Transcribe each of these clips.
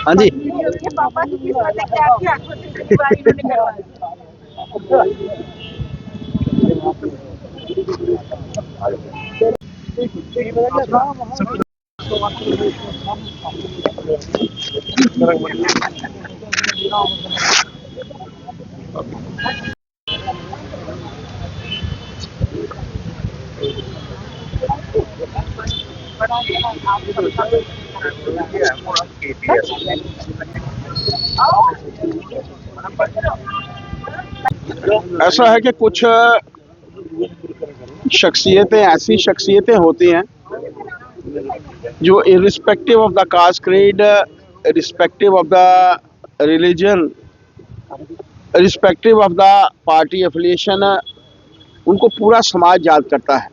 हाँ जी। पापा की किस्मत है कि आपकी आंखों से पहली बार इन्होंने करवाया। ऐसा है कि कुछ शख्सियतें ऐसी शख्सियतें होती हैं जो irrespective of the caste creed, irrespective of the religion, irrespective of the party affiliation, उनको पूरा समाज याद करता है।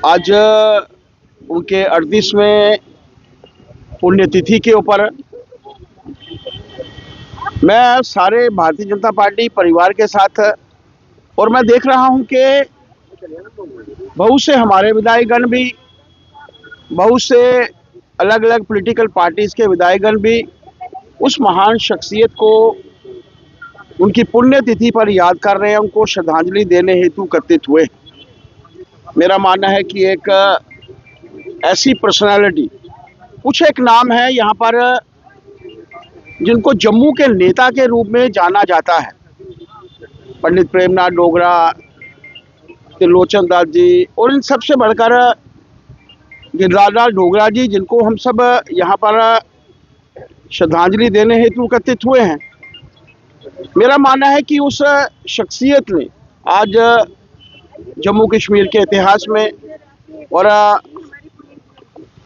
आज उनके 38वें पुण्यतिथि के ऊपर मैं सारे भारतीय जनता पार्टी परिवार के साथ, और मैं देख रहा हूं कि बहुत से हमारे विधायकगण भी, बहुत से अलग अलग पॉलिटिकल पार्टीज के विधायकगण भी उस महान शख्सियत को उनकी पुण्यतिथि पर याद कर रहे हैं, उनको श्रद्धांजलि देने हेतु एकत्रित हुए। मेरा मानना है कि एक ऐसी पर्सनालिटी, कुछ एक नाम है यहाँ पर जिनको जम्मू के नेता के रूप में जाना जाता है, पंडित प्रेमनाथ डोगरा, त्रिलोचन दास जी, और इन सबसे बढ़कर गिरिराज डोगरा जी, जिनको हम सब यहाँ पर श्रद्धांजलि देने हेतु एकत्रित हुए हैं। मेरा मानना है कि उस शख्सियत ने आज जम्मू कश्मीर के इतिहास में, और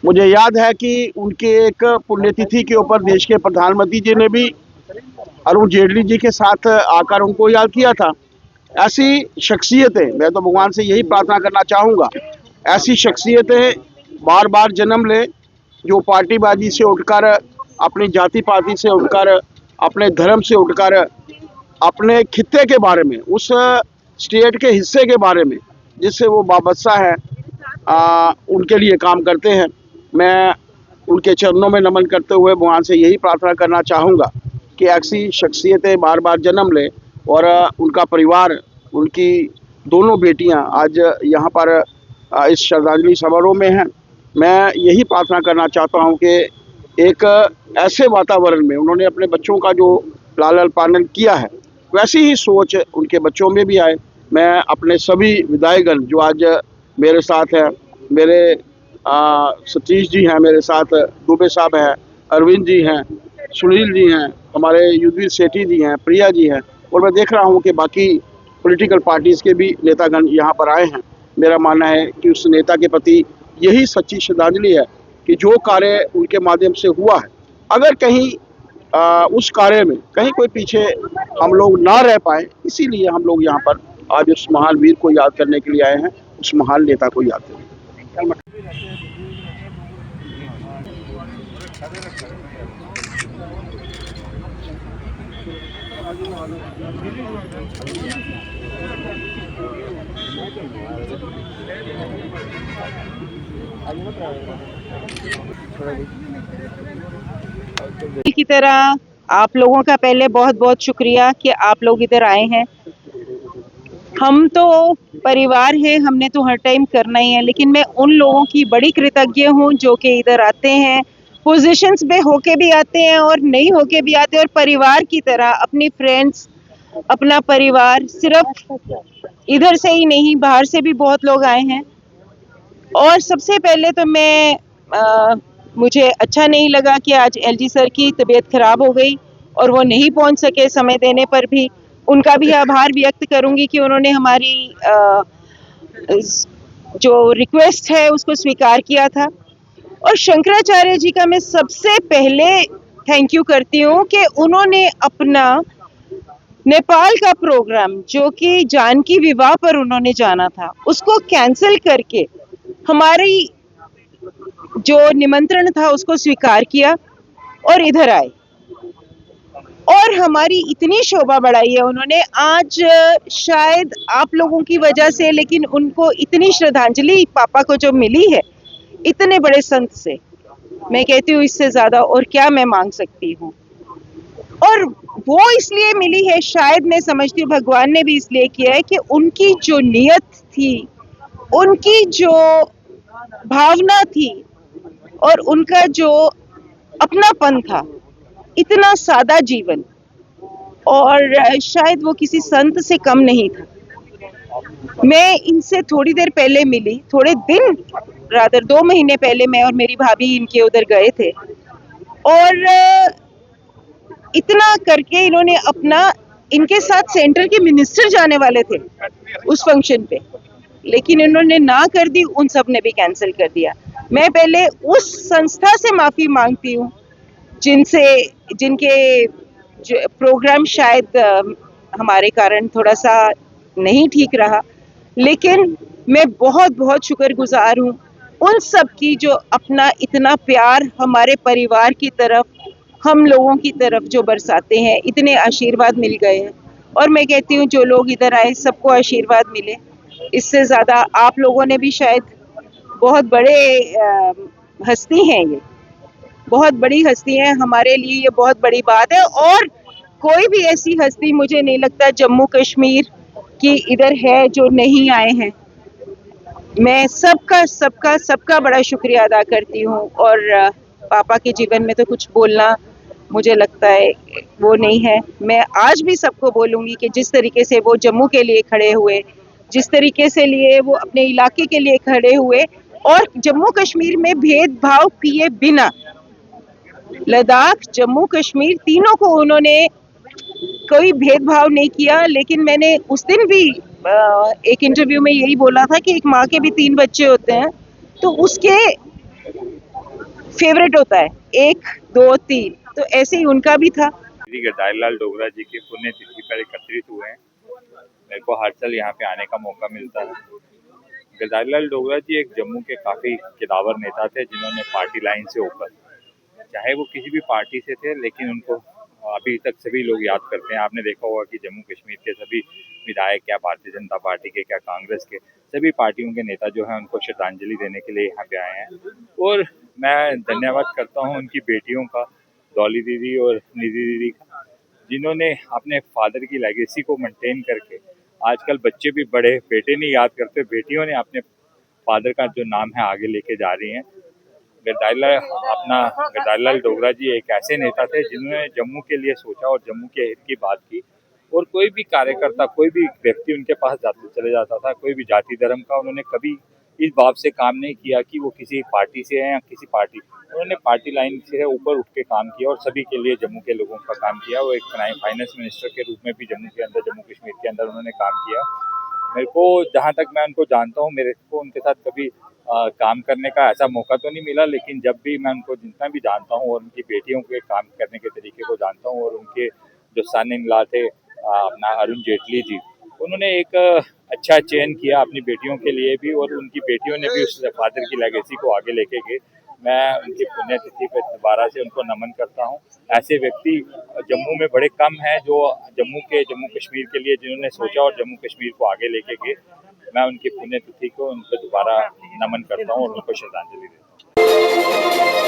मुझे याद है कि उनके एक पुण्यतिथि के ऊपर देश के प्रधानमंत्री जी ने भी अरुण जेटली जी के साथ आकर उनको याद किया था। ऐसी शख्सियतें, मैं तो भगवान से यही प्रार्थना करना चाहूँगा, ऐसी शख्सियतें बार बार जन्म ले, जो पार्टीबाजी से उठकर, अपनी जाति पाति से उठकर, अपने धर्म से उठकर, अपने खित्ते के बारे में, उस स्टेट के हिस्से के बारे में जिससे वो वाबस्ता है, उनके लिए काम करते हैं। मैं उनके चरणों में नमन करते हुए भगवान से यही प्रार्थना करना चाहूँगा कि ऐसी शख्सियतें बार बार जन्म ले, और उनका परिवार, उनकी दोनों बेटियां आज यहाँ पर इस श्रद्धांजलि समारोह में हैं। मैं यही प्रार्थना करना चाहता हूँ कि एक ऐसे वातावरण में उन्होंने अपने बच्चों का जो लालन पालन किया है, वैसी ही सोच उनके बच्चों में भी आए। मैं अपने सभी विधायकगण जो आज मेरे साथ हैं, मेरे सतीश जी हैं मेरे साथ, दुबे साहब हैं, अरविंद जी हैं, सुनील जी हैं, हमारे युद्धवीर सेठी जी हैं, प्रिया जी हैं, और मैं देख रहा हूं कि बाकी पॉलिटिकल पार्टीज़ के भी नेतागण यहाँ पर आए हैं। मेरा मानना है कि उस नेता के प्रति यही सच्ची श्रद्धांजलि है कि जो कार्य उनके माध्यम से हुआ है, अगर कहीं उस कार्य में कहीं कोई पीछे हम लोग ना रह पाए, इसीलिए हम लोग यहाँ पर आज उस महान वीर को याद करने के लिए आए हैं, उस महान नेता को याद करने। की तरह आप लोगों का पहले बहुत बहुत शुक्रिया कि आप लोग इधर आए हैं। हम तो परिवार है, हमने तो हर टाइम करना ही है, लेकिन मैं उन लोगों की बड़ी कृतज्ञ हूँ जो कि इधर आते हैं, पोजीशंस पे होके भी आते हैं और नहीं होके भी आते हैं, और परिवार की तरह अपनी फ्रेंड्स, अपना परिवार, सिर्फ इधर से ही नहीं बाहर से भी बहुत लोग आए हैं। और सबसे पहले तो मुझे अच्छा नहीं लगा कि आज एलजी सर की तबीयत खराब हो गई और वो नहीं पहुंच सके समय देने पर भी। उनका भी आभार व्यक्त करूंगी कि उन्होंने हमारी जो रिक्वेस्ट है उसको स्वीकार किया था। और शंकराचार्य जी का मैं सबसे पहले थैंक यू करती हूँ कि उन्होंने अपना नेपाल का प्रोग्राम, जो कि जानकी विवाह पर उन्होंने जाना था, उसको कैंसिल करके हमारी जो निमंत्रण था उसको स्वीकार किया और इधर आए, और हमारी इतनी शोभा बढ़ाई है उन्होंने। आज शायद आप लोगों की वजह से, लेकिन उनको इतनी श्रद्धांजलि पापा को जो मिली है इतने बड़े संत से, मैं कहती हूँ इससे ज़्यादा और क्या मैं मांग सकती हूँ। और वो इसलिए मिली है, शायद मैं समझती हूँ भगवान ने भी इसलिए किया है कि उनकी जो नियत थी, उनकी जो भावना थी और उनका जो अपनापन था, इतना सादा जीवन, और शायद वो किसी संत से कम नहीं था। मैं इनसे थोड़ी देर पहले मिली, थोड़े दिन रादर 2 महीने पहले मैं और मेरी भाभी इनके उधर गए थे, और इतना करके इन्होंने अपना, इनके साथ सेंट्रल के मिनिस्टर जाने वाले थे उस फंक्शन पे, लेकिन इन्होंने ना कर दी, उन सब ने भी कैंसिल कर दिया। मैं पहले उस संस्था से माफी मांगती हूँ जिनसे, जिनके जो प्रोग्राम शायद हमारे कारण थोड़ा सा नहीं ठीक रहा, लेकिन मैं बहुत बहुत शुक्रगुजार हूँ उन सब की जो अपना इतना प्यार हमारे परिवार की तरफ, हम लोगों की तरफ जो बरसाते हैं, इतने आशीर्वाद मिल गए हैं। और मैं कहती हूँ जो लोग इधर आए सबको आशीर्वाद मिले, इससे ज़्यादा आप लोगों ने भी शायद, बहुत बड़े हस्ती हैं ये, बहुत बड़ी हस्ती है, हमारे लिए ये बहुत बड़ी बात है। और कोई भी ऐसी हस्ती मुझे नहीं लगता जम्मू कश्मीर की इधर है जो नहीं आए हैं। मैं सबका सबका सबका बड़ा शुक्रिया अदा करती हूँ। और पापा के जीवन में तो कुछ बोलना मुझे लगता है वो नहीं है। मैं आज भी सबको बोलूँगी कि जिस तरीके से वो जम्मू के लिए खड़े हुए, जिस तरीके से लिए वो अपने इलाके के लिए खड़े हुए, और जम्मू कश्मीर में भेदभाव किए बिना, लद्दाख, जम्मू कश्मीर तीनों को उन्होंने कोई भेदभाव नहीं किया। लेकिन मैंने उस दिन भी एक इंटरव्यू में यही बोला था कि एक माँ के भी 3 बच्चे होते हैं, तो उसके फेवरेट होता है 1, 2, 3, तो ऐसे ही उनका भी था। श्री गिरधारी लाल डोगरा जी की पुण्यतिथि पर एकत्रित हुए हैं। मेरे को हर साल यहाँ पे आने का मौका मिलता है। गिरधारी लाल डोगरा जी एक जम्मू के काफी किदावर नेता थे जिन्होंने पार्टी लाइन से ऊपर, चाहे वो किसी भी पार्टी से थे, लेकिन उनको अभी तक सभी लोग याद करते हैं। आपने देखा होगा कि जम्मू कश्मीर के सभी विधायक, क्या भारतीय जनता पार्टी के, क्या कांग्रेस के, सभी पार्टियों के नेता जो हैं उनको श्रद्धांजलि देने के लिए यहाँ पे आए हैं। और मैं धन्यवाद करता हूँ उनकी बेटियों का, डॉली दीदी और निधि दीदी का, जिन्होंने अपने फादर की लेगेसी को मेंटेन करके, आजकल बच्चे भी बड़े बेटे नहीं याद करते, बेटियों ने अपने फादर का जो नाम है आगे लेके जा रही हैं। गिरधारी लाल डोगरा जी एक ऐसे नेता थे जिन्होंने जम्मू के लिए सोचा और जम्मू के हित की बात की। और कोई भी कार्यकर्ता, कोई भी व्यक्ति उनके पास चले जाता था, कोई भी जाति धर्म का, उन्होंने कभी इस बात से काम नहीं किया कि वो किसी पार्टी से है या किसी पार्टी, उन्होंने पार्टी लाइन से ऊपर उठ के काम किया और सभी के लिए, जम्मू के लोगों का काम किया। वो एक फाइनेंस मिनिस्टर के रूप में भी जम्मू के अंदर, जम्मू कश्मीर के अंदर उन्होंने काम किया। मेरे को, जहाँ तक मैं उनको जानता हूँ, मेरे को उनके साथ कभी काम करने का ऐसा मौका तो नहीं मिला, लेकिन जब भी मैं उनको जितना भी जानता हूँ और उनकी बेटियों के काम करने के तरीके को जानता हूँ, और उनके जो सन इन लॉ थे अपना अरुण जेटली जी, उन्होंने एक अच्छा चयन किया अपनी बेटियों के लिए भी, और उनकी बेटियों ने भी उस फादर की लेगेसी को आगे लेके गए। मैं उनकी पुण्यतिथि पर दोबारा से उनको नमन करता हूँ। ऐसे व्यक्ति जम्मू में बड़े कम हैं जो जम्मू कश्मीर के लिए जिन्होंने सोचा और जम्मू कश्मीर को आगे लेके गए। मैं उनकी पुण्यतिथि को उनको दोबारा नमन करता हूँ और उनको श्रद्धांजलि देता हूँ।